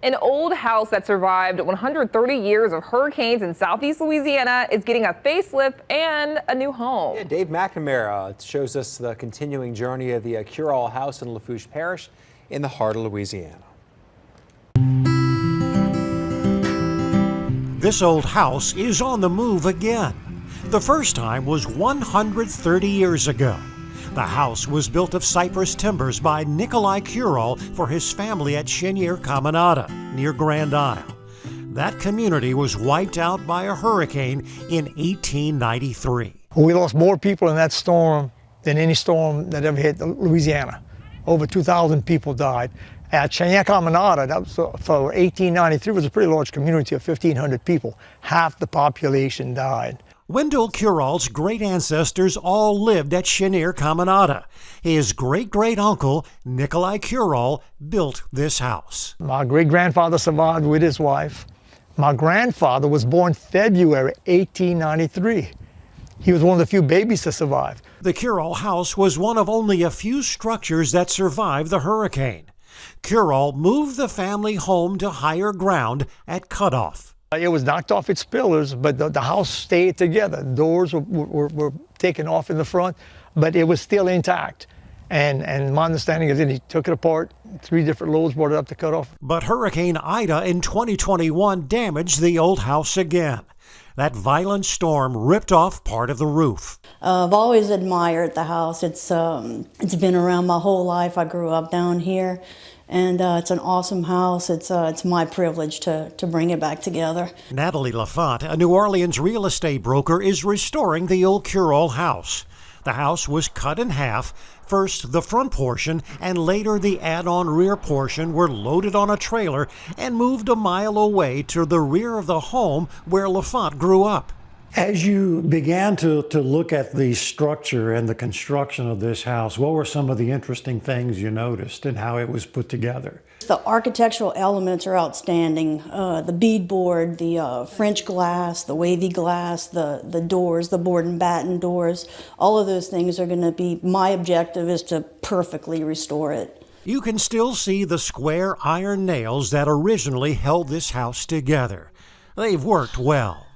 An old house that survived 130 years of hurricanes in southeast Louisiana is getting a facelift and a new home. Yeah, Dave McNamara shows us the continuing journey of the Curole House in Lafourche Parish in the heart of Louisiana. This old house is on the move again. The first time was 130 years ago. The house was built of cypress timbers by Nikolai Curole for his family at Cheniere Caminada, near Grand Isle. That community was wiped out by a hurricane in 1893. We lost more people in that storm than any storm that ever hit Louisiana. Over 2,000 people died. At Cheniere Caminada, that was, for 1893, was a pretty large community of 1,500 people. Half the population died. Wendell Curole's great ancestors all lived at Cheniere Caminada. His great-great-uncle, Nikolai Curole, built this house. My great-grandfather survived with his wife. My grandfather was born February 1893. He was one of the few babies to survive. The Curole house was one of only a few structures that survived the hurricane. Curole moved the family home to higher ground at Cutoff. It was knocked off its pillars, but the house stayed together. Doors were taken off in the front, but it was still intact. And my understanding is that he took it apart, 3 different loads, brought it up to Cutoff. But Hurricane Ida in 2021 damaged the old house again. That violent storm ripped off part of the roof. I've always admired the house. It's been around my whole life. I grew up down here, and it's an awesome house. It's my privilege to bring it back together. Natalie Lafont, a New Orleans real estate broker, is restoring the old Curole house. The house was cut in half. First, the front portion and later the add-on rear portion were loaded on a trailer and moved a mile away to the rear of the home where Lafont grew up. As you began to look at the structure and the construction of this house, what were some of the interesting things you noticed and how it was put together? The architectural elements are outstanding. The beadboard, the French glass, the wavy glass, the doors, the board and batten doors, all of those things are going to be, my objective is to perfectly restore it. You can still see the square iron nails that originally held this house together. They've worked well.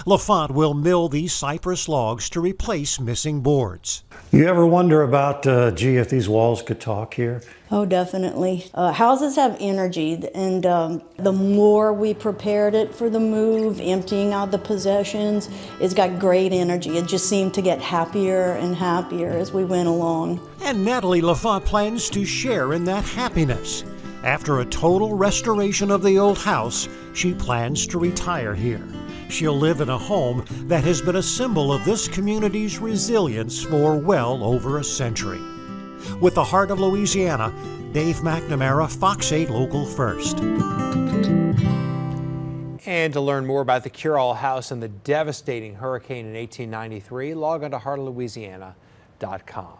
Lafont will mill these cypress logs to replace missing boards. You ever wonder about, if these walls could talk here? Oh, definitely. Houses have energy, and the more we prepared it for the move, emptying out the possessions, it's got great energy. It just seemed to get happier and happier as we went along. And Natalie Lafont plans to share in that happiness. After a total restoration of the old house, she plans to retire here. She'll live in a home that has been a symbol of this community's resilience for well over a century. With the heart of Louisiana, Dave McNamara, Fox 8 Local First. And to learn more about the Curole House and the devastating hurricane in 1893, log on to heartoflouisiana.com.